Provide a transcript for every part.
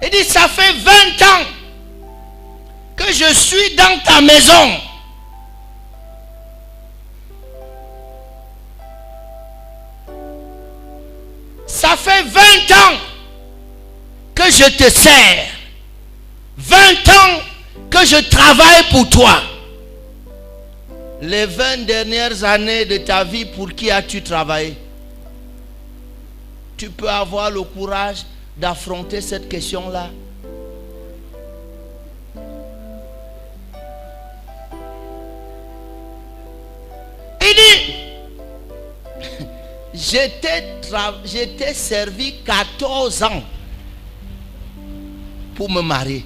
Il dit, ça fait 20 ans que je suis dans ta maison. Ça fait 20 ans que je te sers. 20 ans que je travaille pour toi. Les 20 dernières années de ta vie, pour qui as-tu travaillé? Tu peux avoir le courage d'affronter cette question-là. Il dit, je t'ai servi 14 ans pour me marier.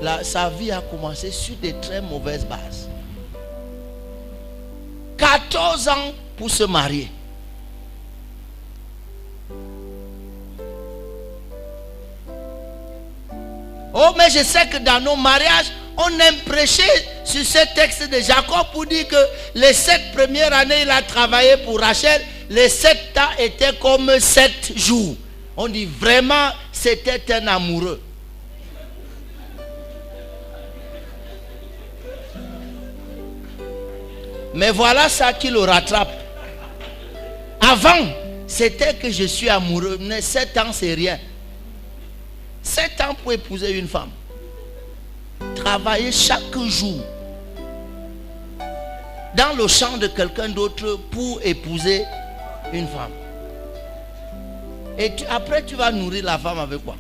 Là, sa vie a commencé sur des très mauvaises bases. 14 ans pour se marier. Oh, mais je sais que dans nos mariages, on aime prêcher sur ce texte de Jacob pour dire que les 7 premières années, il a travaillé pour Rachel. Les 7 ans étaient comme 7 jours. On dit vraiment, c'était un amoureux. Mais voilà ça qui le rattrape. Avant, c'était que je suis amoureux. Mais 7 ans, c'est rien. 7 ans pour épouser une femme. Travailler chaque jour dans le champ de quelqu'un d'autre pour épouser une femme. Et après, tu vas nourrir la femme avec quoi?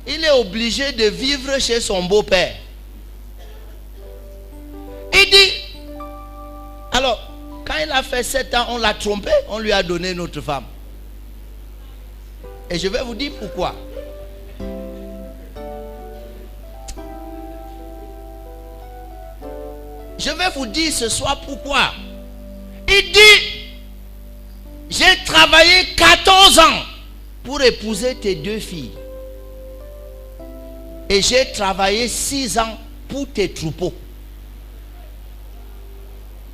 Il est obligé de vivre chez son beau-père. Il dit, alors, quand il a fait 7 ans, on l'a trompé, on lui a donné notre femme. Et je vais vous dire pourquoi. Je vais vous dire ce soir pourquoi. Il dit, j'ai travaillé 14 ans pour épouser tes 2 filles. Et j'ai travaillé 6 ans pour tes troupeaux.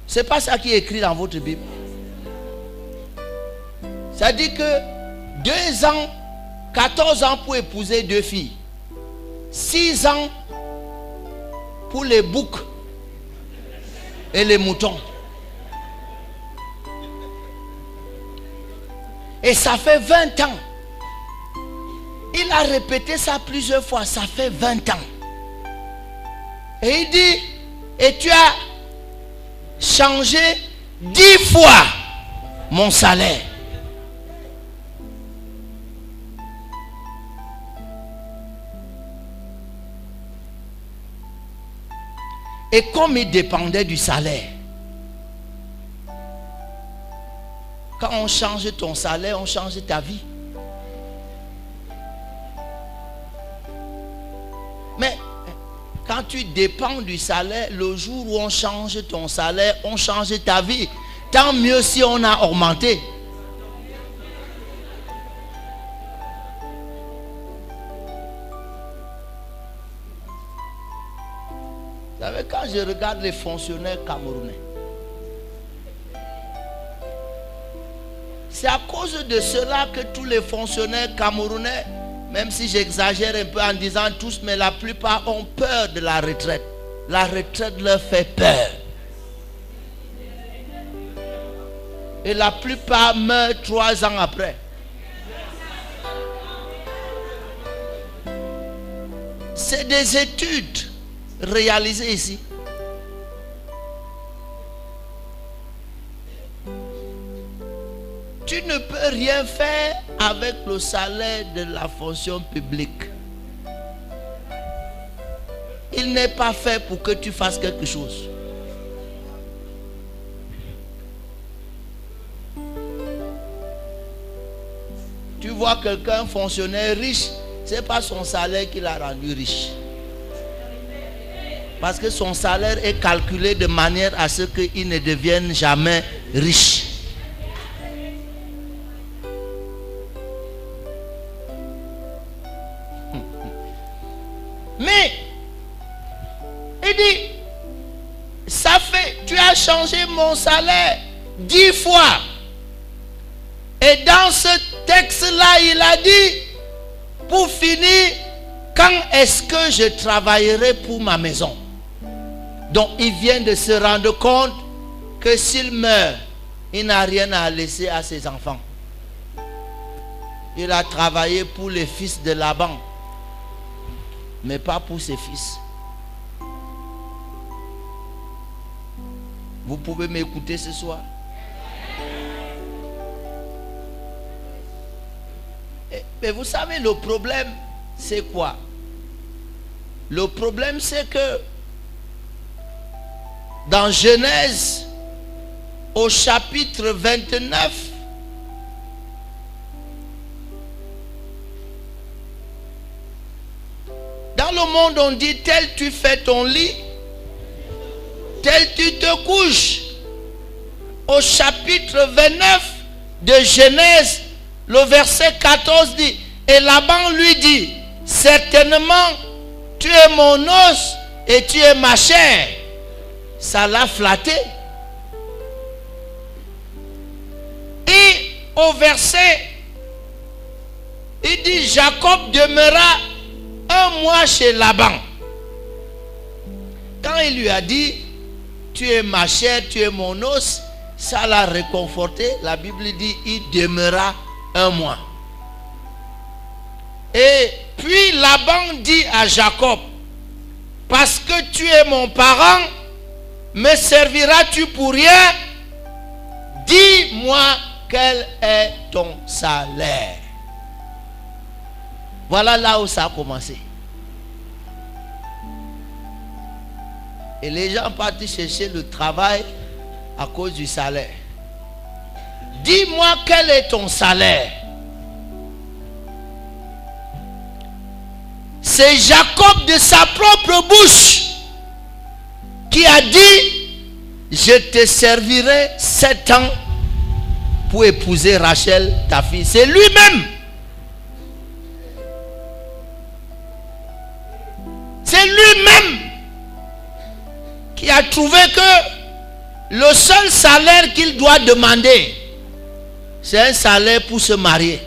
C'est pas ça qui est écrit dans votre Bible. Ça dit que 2 ans, 14 ans pour épouser 2 filles. 6 ans pour les boucs et les moutons. Et ça fait 20 ans. Il a répété ça plusieurs fois. Ça fait 20 ans. Et il dit, et tu as changé 10 fois mon salaire. Et comme il dépendait du salaire, quand on change ton salaire, on change ta vie. Mais quand tu dépends du salaire, le jour où on change ton salaire, on change ta vie. Tant mieux si on a augmenté. Vous savez, quand je regarde les fonctionnaires camerounais, c'est à cause de cela que tous les fonctionnaires camerounais, même si j'exagère un peu en disant tous, mais la plupart ont peur de la retraite. La retraite leur fait peur. Et la plupart meurent 3 ans après. C'est des études réalisées ici. Tu ne peux rien faire avec le salaire de la fonction publique. Il n'est pas fait pour que tu fasses quelque chose. Tu vois quelqu'un, fonctionnaire riche, ce n'est pas son salaire qui l'a rendu riche. Parce que son salaire est calculé de manière à ce qu'il ne devienne jamais riche. Mais, il dit, ça fait, tu as changé mon salaire 10 fois. Et dans ce texte-là, il a dit, pour finir, quand est-ce que je travaillerai pour ma maison? Donc il vient de se rendre compte que s'il meurt, il n'a rien à laisser à ses enfants. Il a travaillé pour les fils de Laban, mais pas pour ses fils. Vous pouvez m'écouter ce soir? Mais vous savez, le problème, c'est quoi? Le problème, c'est que dans Genèse, au chapitre 29, dans le monde, on dit tel tu fais ton lit, tel tu te couches. Au chapitre 29 de Genèse, le verset 14 dit, et Laban lui dit, certainement tu es mon os et tu es ma chair. Ça l'a flatté. Et au verset, il dit, Jacob demeura un mois chez Laban. Quand il lui a dit, tu es ma chair, tu es mon os, ça l'a réconforté. La Bible dit, il demeura un mois. Et puis Laban dit à Jacob, parce que tu es mon parent, me serviras-tu pour rien? Dis-moi quel est ton salaire. Voilà là où ça a commencé. Et les gens partent chercher le travail à cause du salaire. Dis-moi quel est ton salaire. C'est Jacob de sa propre bouche qui a dit, je te servirai 7 ans pour épouser Rachel, ta fille. C'est lui-même. C'est lui-même qui a trouvé que le seul salaire qu'il doit demander, c'est un salaire pour se marier.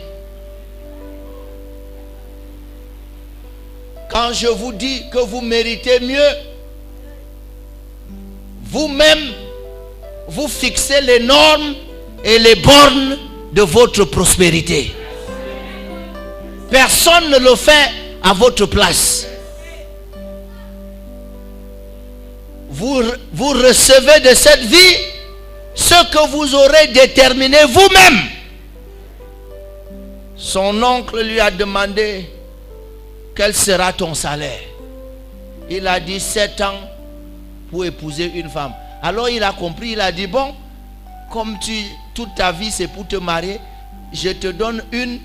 Quand je vous dis que vous méritez mieux, vous-même, vous fixez les normes et les bornes de votre prospérité. Personne ne le fait à votre place. Vous recevez de cette vie ce que vous aurez déterminé vous-même. Son oncle lui a demandé, quel sera ton salaire? Il a dit 7 ans pour épouser une femme. Alors il a compris, il a dit, bon, comme toute ta vie c'est pour te marier, je te donne une,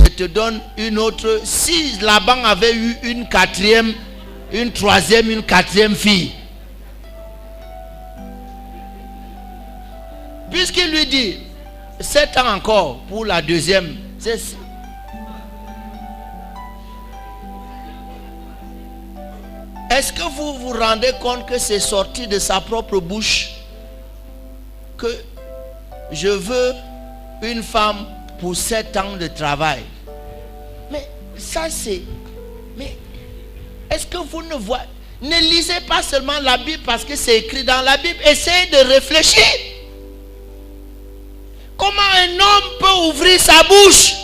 je te donne une autre. Si Laban avait eu une quatrième, une troisième, une quatrième fille, puisqu'il lui dit 7 ans encore pour la deuxième, c'est... Est-ce que vous vous rendez compte que c'est sorti de sa propre bouche que je veux une femme pour 7 ans de travail? Mais ça c'est... Mais est-ce que vous ne voyez... Ne lisez pas seulement la Bible parce que c'est écrit dans la Bible. Essayez de réfléchir. Comment un homme peut ouvrir sa bouche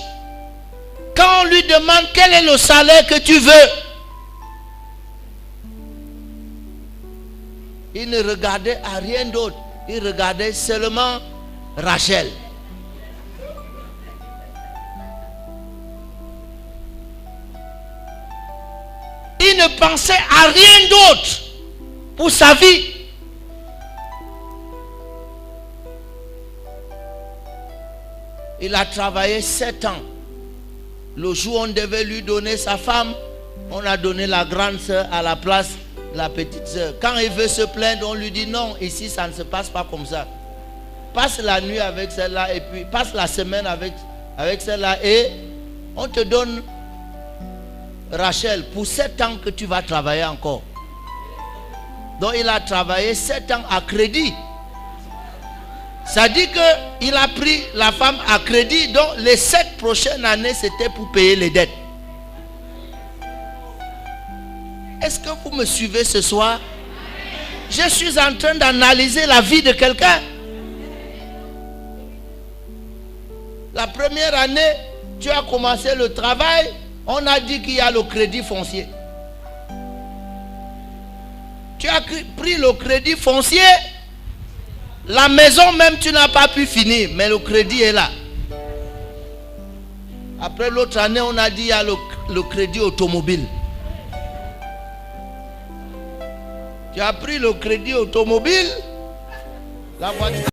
quand on lui demande quel est le salaire que tu veux? Il ne regardait à rien d'autre. Il regardait seulement Rachel. Il ne pensait à rien d'autre pour sa vie. Il a travaillé 7 ans. Le jour où on devait lui donner sa femme, on a donné la grande sœur à la place de la petite sœur. Quand il veut se plaindre, on lui dit non, ici ça ne se passe pas comme ça. Passe la nuit avec celle-là et puis passe la semaine avec celle-là et on te donne Rachel pour 7 ans que tu vas travailler encore. Donc il a travaillé 7 ans à crédit. Ça dit il a pris la femme à crédit, donc les 7 prochaines années, c'était pour payer les dettes. Est-ce que vous me suivez ce soir? Je suis en train d'analyser la vie de quelqu'un. La première année, tu as commencé le travail, on a dit qu'il y a le crédit foncier. Tu as pris le crédit foncier, la maison même tu n'as pas pu finir, mais le crédit est là. Après l'autre année, on a dit qu'il y a le crédit automobile. Tu as pris le crédit automobile, la voiture.